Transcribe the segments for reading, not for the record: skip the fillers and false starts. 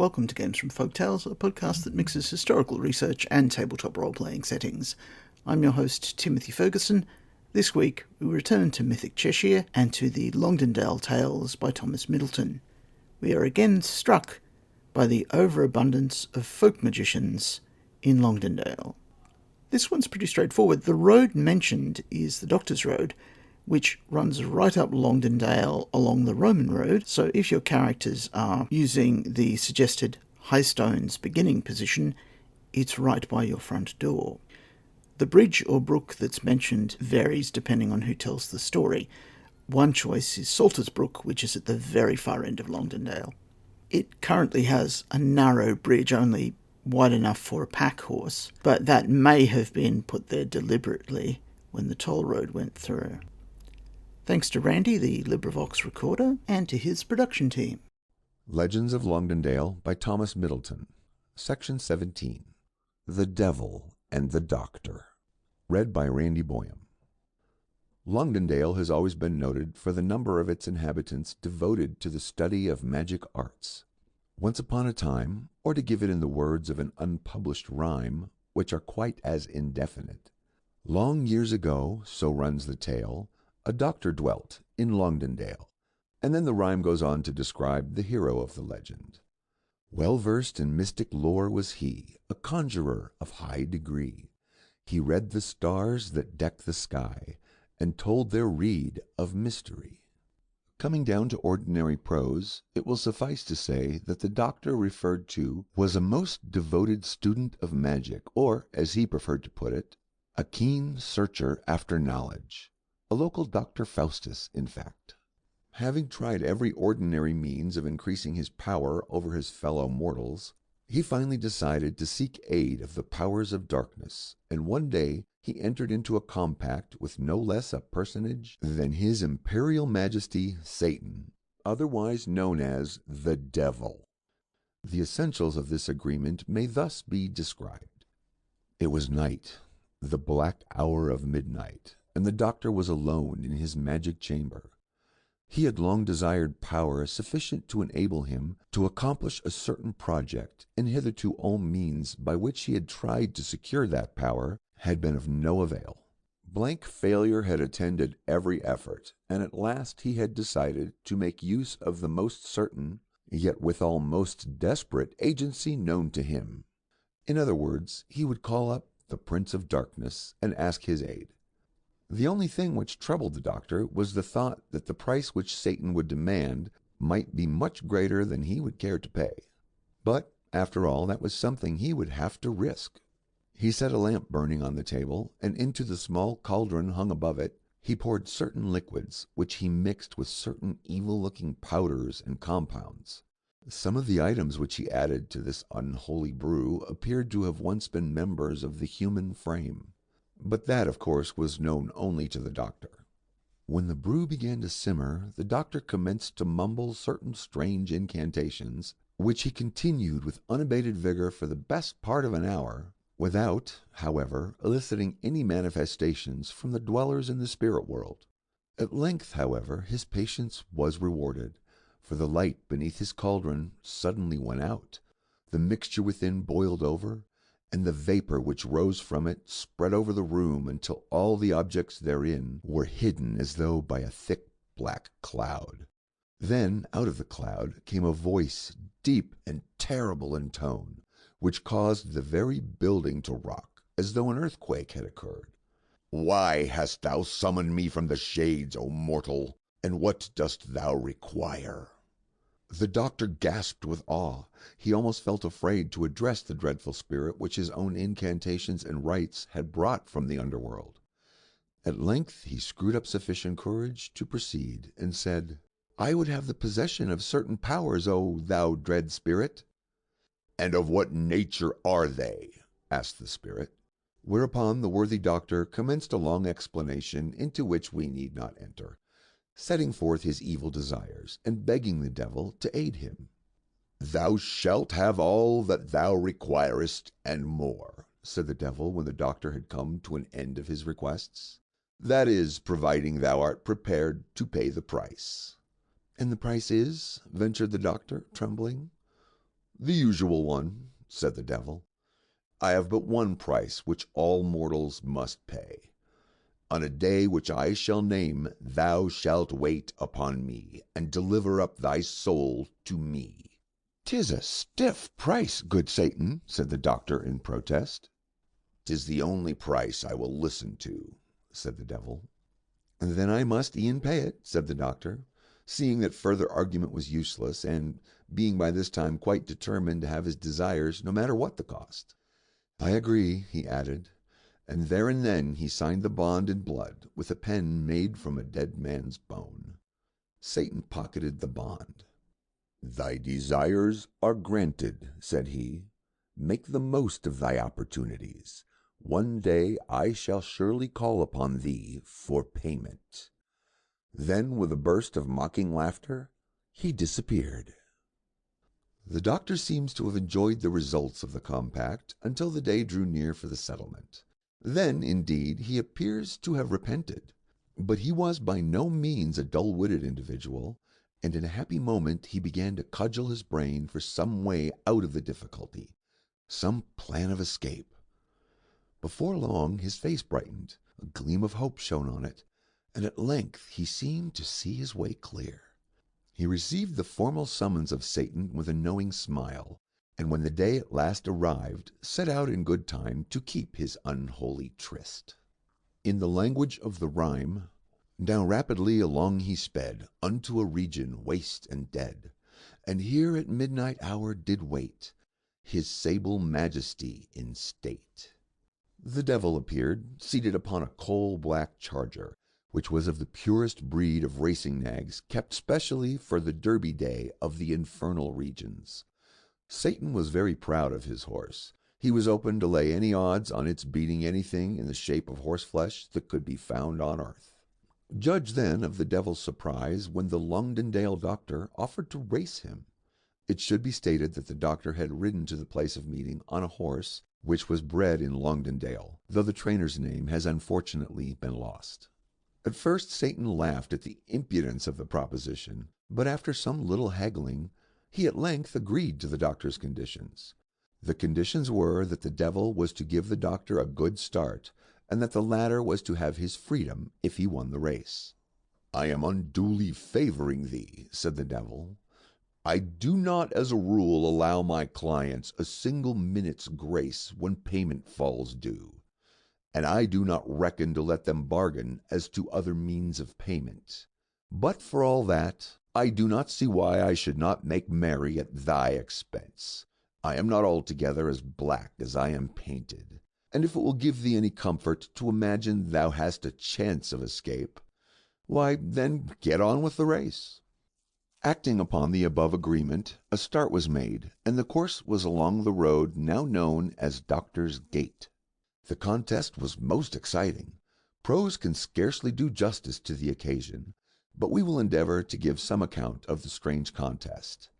Welcome to Games from Folktales, a podcast that mixes historical research and tabletop role-playing settings. I'm your host, Timothy Ferguson. This week, we return to Mythic Cheshire and to the Longdendale Tales by Thomas Middleton. We are again struck by the overabundance of folk magicians in Longdendale. This one's pretty straightforward. The road mentioned is the Doctor's Road, which runs right up Longdendale along the Roman road, so if your characters are using the suggested Highstones beginning position, it's right by your front door. The bridge or brook that's mentioned varies depending on who tells the story. One choice is Salters Brook, which is at the very far end of Longdendale. It currently has a narrow bridge, only wide enough for a pack horse, but that may have been put there deliberately when the toll road went through. Thanks to Randy, the LibriVox recorder, and to his production team. Legends of Longdendale by Thomas Middleton. Section 17. The Devil and the Doctor. Read by Randy Boyum. Longdendale has always been noted for the number of its inhabitants devoted to the study of magic arts. Once upon a time, or to give it in the words of an unpublished rhyme, which are quite as indefinite, long years ago, so runs the tale, a doctor dwelt in Longdendale, and then the rhyme goes on to describe the hero of the legend. Well versed in mystic lore was he, a conjurer of high degree. He read the stars that deck the sky, and told their rede of mystery. Coming down to ordinary prose, it will suffice to say that the doctor referred to was a most devoted student of magic, or, as he preferred to put it, a keen searcher after knowledge. A local Dr. Faustus, in fact. Having tried every ordinary means of increasing his power over his fellow mortals, he finally decided to seek aid of the powers of darkness, and one day he entered into a compact with no less a personage than His Imperial Majesty Satan, otherwise known as the Devil. The essentials of this agreement may thus be described. It was night, the black hour of midnight, and the doctor was alone in his magic chamber. He had long desired power sufficient to enable him to accomplish a certain project, and hitherto all means by which he had tried to secure that power had been of no avail. Blank failure had attended every effort, and at last he had decided to make use of the most certain, yet withal most desperate, agency known to him. In other words, he would call up the Prince of Darkness and ask his aid. The only thing which troubled the doctor was the thought that the price which Satan would demand might be much greater than he would care to pay. But, after all, that was something he would have to risk. He set a lamp burning on the table, and into the small cauldron hung above it he poured certain liquids, which he mixed with certain evil-looking powders and compounds. Some of the items which he added to this unholy brew appeared to have once been members of the human frame. But that, of course, was known only to the doctor. When the brew began to simmer, the doctor commenced to mumble certain strange incantations, which he continued with unabated vigor for the best part of an hour, without, however, eliciting any manifestations from the dwellers in the spirit world. At length, however, his patience was rewarded, for the light beneath his cauldron suddenly went out, the mixture within boiled over, and the vapor which rose from it spread over the room until all the objects therein were hidden as though by a thick black cloud. Then out of the cloud came a voice, deep and terrible in tone, which caused the very building to rock, as though an earthquake had occurred. "Why hast thou summoned me from the shades, O mortal, and what dost thou require?" The doctor gasped with awe. He almost felt afraid to address the dreadful spirit which his own incantations and rites had brought from the underworld. At length he screwed up sufficient courage to proceed, and said, "I would have the possession of certain powers, O thou dread spirit." "And of what nature are they?" asked the spirit. Whereupon the worthy doctor commenced a long explanation into which we need not enter, setting forth his evil desires, and begging the devil to aid him. "Thou shalt have all that thou requirest, and more," said the devil when the doctor had come to an end of his requests. "That is, providing thou art prepared to pay the price." "And the price is?" ventured the doctor, trembling. "The usual one," said the devil. "I have but one price which all mortals must pay. On a day which I shall name, thou shalt wait upon me, and deliver up thy soul to me." "'Tis a stiff price, good Satan," said the doctor in protest. "'Tis the only price I will listen to," said the devil. "Then I must e'en pay it," said the doctor, seeing that further argument was useless, and being by this time quite determined to have his desires no matter what the cost. "I agree," he added, and there and then he signed the bond in blood with a pen made from a dead man's bone. Satan pocketed the bond. "Thy desires are granted," said he. "Make the most of thy opportunities. One day I shall surely call upon thee for payment." Then, with a burst of mocking laughter, he disappeared. The doctor seems to have enjoyed the results of the compact until the day drew near for the settlement. Then, indeed, he appears to have repented. But he was by no means a dull-witted individual, and in a happy moment he began to cudgel his brain for some way out of the difficulty, some plan of escape. Before long his face brightened, a gleam of hope shone on it, and at length he seemed to see his way clear. He received the formal summons of Satan with a knowing smile, and when the day at last arrived, set out in good time to keep his unholy tryst. In the language of the rhyme, "Now rapidly along he sped Unto a region waste and dead, And here at midnight hour did wait His sable majesty in state." The devil appeared, seated upon a coal-black charger, which was of the purest breed of racing nags kept specially for the Derby day of the infernal regions. Satan was very proud of his horse. He was open to lay any odds on its beating anything in the shape of horseflesh that could be found on earth. Judge then of the devil's surprise when the Longdendale doctor offered to race him. It should be stated that the doctor had ridden to the place of meeting on a horse which was bred in Longdendale, though the trainer's name has unfortunately been lost. At first Satan laughed at the impudence of the proposition, but after some little haggling, he at length agreed to the doctor's conditions. The conditions were that the devil was to give the doctor a good start, and that the latter was to have his freedom if he won the race. "I am unduly favoring thee," said the devil. "I do not as a rule allow my clients a single minute's grace when payment falls due, and I do not reckon to let them bargain as to other means of payment. But for all that, I do not see why I should not make merry at thy expense. I am not altogether as black as I am painted, and if it will give thee any comfort to imagine thou hast a chance of escape, why, then get on with the race." Acting upon the above agreement, a start was made, and the course was along the road now known as Doctor's Gate. The contest was most exciting. Prose can scarcely do justice to the occasion, but we will endeavor to give some account of the strange contest.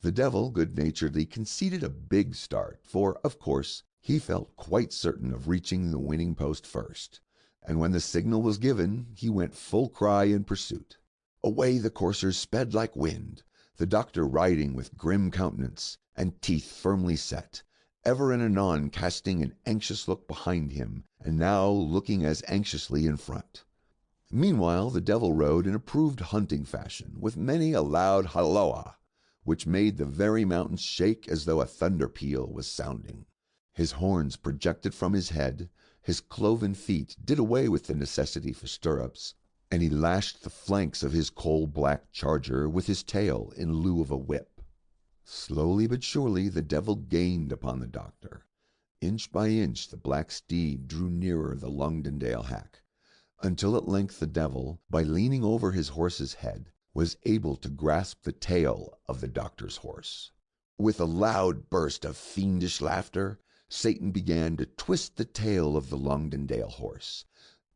The devil good-naturedly conceded a big start, for, of course, he felt quite certain of reaching the winning post first, and when the signal was given, he went full cry in pursuit. Away the coursers sped like wind, the doctor riding with grim countenance and teeth firmly set, ever and anon casting an anxious look behind him, and now looking as anxiously in front. Meanwhile the devil rode in approved hunting fashion, with many a loud halloa, which made the very mountains shake as though a thunder peal was sounding. His horns projected from his head, his cloven feet did away with the necessity for stirrups, and he lashed the flanks of his coal-black charger with his tail in lieu of a whip. Slowly but surely the devil gained upon the doctor. Inch by inch the black steed drew nearer the Longdendale hack, until at length the devil, by leaning over his horse's head, was able to grasp the tail of the doctor's horse. With a loud burst of fiendish laughter, Satan began to twist the tail of the Longdendale horse,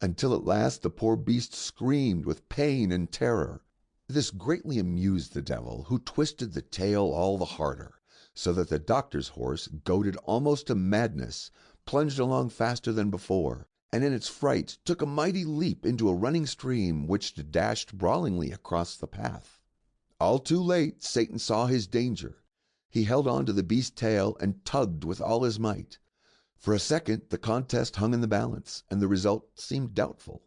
until at last the poor beast screamed with pain and terror. This greatly amused the devil, who twisted the tail all the harder, so that the doctor's horse, goaded almost to madness, plunged along faster than before, and in its fright took a mighty leap into a running stream which dashed brawlingly across the path. All too late Satan saw his danger. He held on to the beast's tail and tugged with all his might. For a second the contest hung in the balance, and the result seemed doubtful.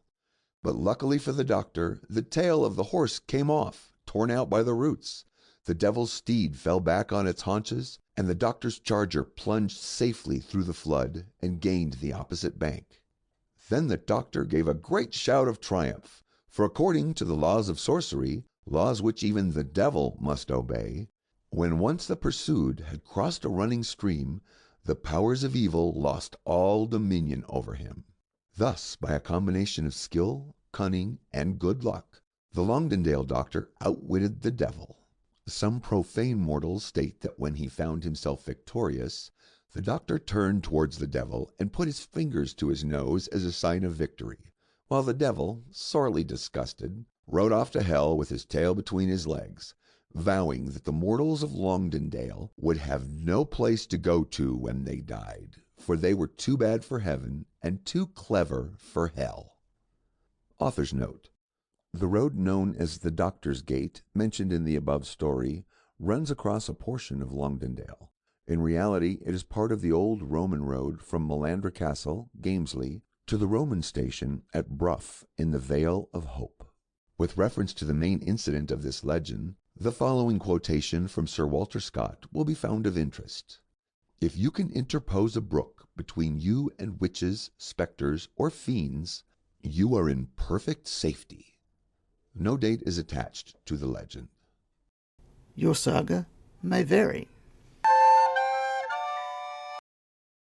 But luckily for the doctor, the tail of the horse came off, torn out by the roots. The devil's steed fell back on its haunches, and the doctor's charger plunged safely through the flood and gained the opposite bank. Then the doctor gave a great shout of triumph, for according to the laws of sorcery, laws which even the devil must obey, when once the pursued had crossed a running stream, the powers of evil lost all dominion over him. Thus, by a combination of skill, cunning, and good luck, the Longdendale doctor outwitted the devil. Some profane mortals state that when he found himself victorious, the doctor turned towards the devil and put his fingers to his nose as a sign of victory, while the devil, sorely disgusted, rode off to hell with his tail between his legs, vowing that the mortals of Longdendale would have no place to go to when they died, for they were too bad for heaven and too clever for hell. Author's note: the road known as the Doctor's Gate, mentioned in the above story, runs across a portion of Longdendale. In reality, it is part of the old Roman road from Melandra Castle, Gamesley, to the Roman station at Bruff in the Vale of Hope. With reference to the main incident of this legend, the following quotation from Sir Walter Scott will be found of interest. "If you can interpose a brook between you and witches, spectres, or fiends, you are in perfect safety." No date is attached to the legend. Your saga may vary.